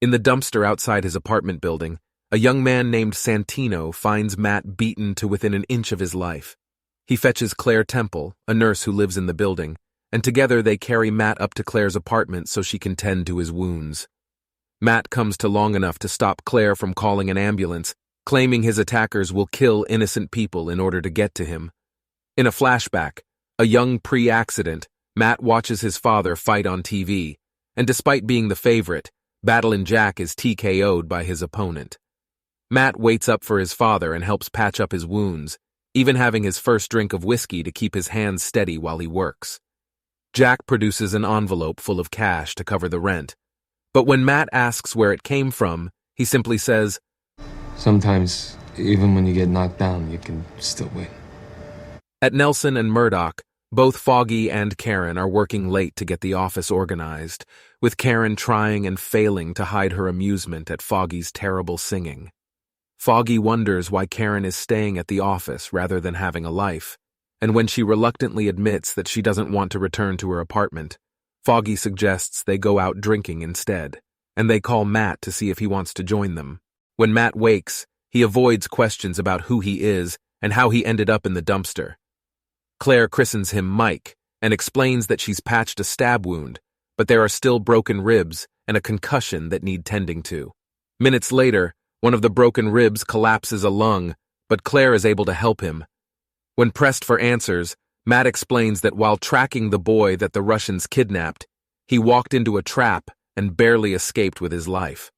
In the dumpster outside his apartment building, a young man named Santino finds Matt beaten to within an inch of his life. He fetches Claire Temple, a nurse who lives in the building, and together they carry Matt up to Claire's apartment so she can tend to his wounds. Matt comes to long enough to stop Claire from calling an ambulance, claiming his attackers will kill innocent people in order to get to him. In a flashback, a young pre-accident, Matt watches his father fight on TV, and despite being the favorite, Battlin' Jack is TKO'd by his opponent. Matt waits up for his father and helps patch up his wounds, even having his first drink of whiskey to keep his hands steady while he works. Jack produces an envelope full of cash to cover the rent, but when Matt asks where it came from, he simply says, "Sometimes, even when you get knocked down, you can still win." At Nelson and Murdock, both Foggy and Karen are working late to get the office organized, with Karen trying and failing to hide her amusement at Foggy's terrible singing. Foggy wonders why Karen is staying at the office rather than having a life, and when she reluctantly admits that she doesn't want to return to her apartment, Foggy suggests they go out drinking instead, and they call Matt to see if he wants to join them. When Matt wakes, he avoids questions about who he is and how he ended up in the dumpster. Claire christens him Mike and explains that she's patched a stab wound, but there are still broken ribs and a concussion that need tending to. Minutes later, one of the broken ribs collapses a lung, but Claire is able to help him. When pressed for answers, Matt explains that while tracking the boy that the Russians kidnapped, he walked into a trap and barely escaped with his life.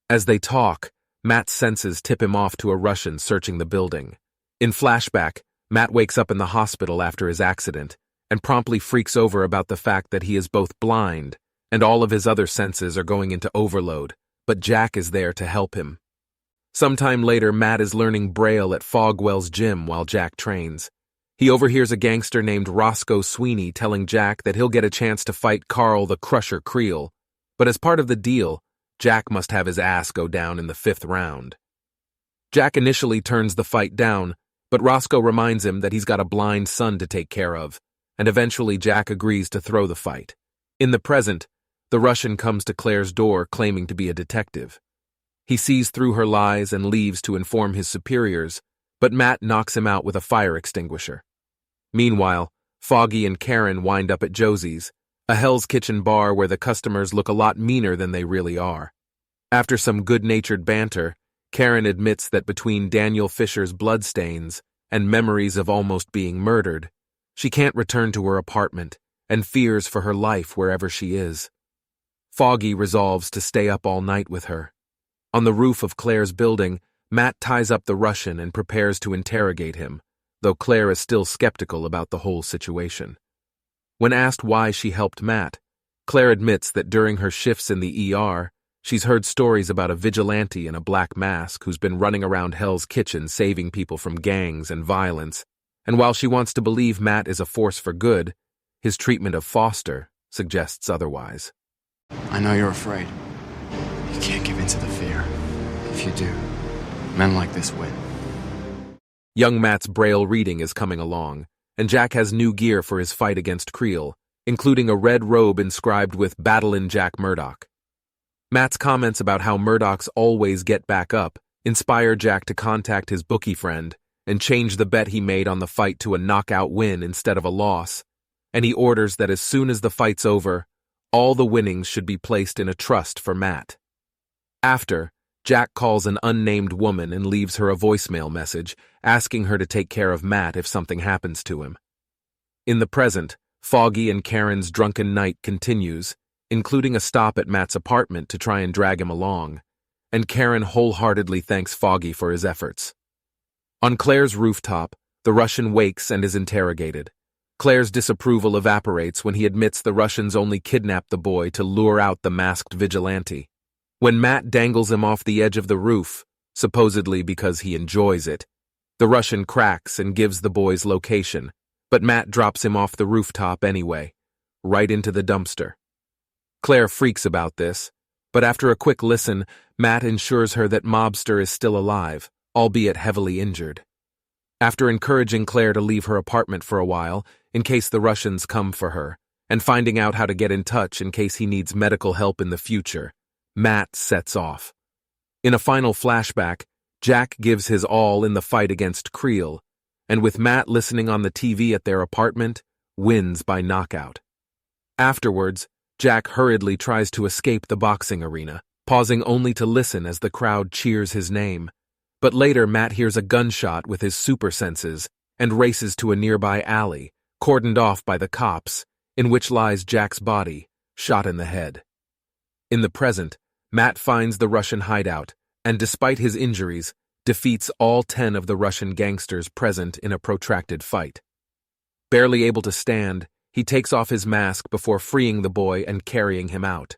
As they talk, Matt's senses tip him off to a Russian searching the building. In flashback, Matt wakes up in the hospital after his accident and promptly freaks over about the fact that he is both blind and all of his other senses are going into overload, but Jack is there to help him. Sometime later, Matt is learning Braille at Fogwell's gym while Jack trains. He overhears a gangster named Roscoe Sweeney telling Jack that he'll get a chance to fight Carl the Crusher Creel, but as part of the deal, Jack must have his ass go down in the 5th round. Jack initially turns the fight down, but Roscoe reminds him that he's got a blind son to take care of, and eventually Jack agrees to throw the fight. In the present, the Russian comes to Claire's door claiming to be a detective. He sees through her lies and leaves to inform his superiors, but Matt knocks him out with a fire extinguisher. Meanwhile, Foggy and Karen wind up at Josie's, a Hell's Kitchen bar where the customers look a lot meaner than they really are. After some good-natured banter, Karen admits that between Daniel Fisher's bloodstains and memories of almost being murdered, she can't return to her apartment and fears for her life wherever she is. Foggy resolves to stay up all night with her. On the roof of Claire's building, Matt ties up the Russian and prepares to interrogate him, though Claire is still skeptical about the whole situation. When asked why she helped Matt, Claire admits that during her shifts in the ER, she's heard stories about a vigilante in a black mask who's been running around Hell's Kitchen saving people from gangs and violence, and while she wants to believe Matt is a force for good, his treatment of Foster suggests otherwise. "I know you're afraid. You can't give in to the fear. If you do, men like this win." Young Matt's Braille reading is coming along, and Jack has new gear for his fight against Creel, including a red robe inscribed with Battlin' Jack Murdock. Matt's comments about how Murdocks always get back up inspire Jack to contact his bookie friend and change the bet he made on the fight to a knockout win instead of a loss, and he orders that as soon as the fight's over, all the winnings should be placed in a trust for Matt. After, Jack calls an unnamed woman and leaves her a voicemail message asking her to take care of Matt if something happens to him. In the present, Foggy and Karen's drunken night continues, including a stop at Matt's apartment to try and drag him along, and Karen wholeheartedly thanks Foggy for his efforts. On Claire's rooftop, the Russian wakes and is interrogated. Claire's disapproval evaporates when he admits the Russians only kidnapped the boy to lure out the masked vigilante. When Matt dangles him off the edge of the roof, supposedly because he enjoys it, the Russian cracks and gives the boy's location, but Matt drops him off the rooftop anyway, right into the dumpster. Claire freaks about this, but after a quick listen, Matt ensures her that Mobster is still alive, albeit heavily injured. After encouraging Claire to leave her apartment for a while, in case the Russians come for her, and finding out how to get in touch in case he needs medical help in the future, Matt sets off. In a final flashback, Jack gives his all in the fight against Creel, and with Matt listening on the TV at their apartment, wins by knockout. Afterwards, Jack hurriedly tries to escape the boxing arena, pausing only to listen as the crowd cheers his name. But later Matt hears a gunshot with his super senses and races to a nearby alley, cordoned off by the cops, in which lies Jack's body, shot in the head. In the present, Matt finds the Russian hideout, and despite his injuries, defeats all 10 of the Russian gangsters present in a protracted fight. Barely able to stand, he takes off his mask before freeing the boy and carrying him out.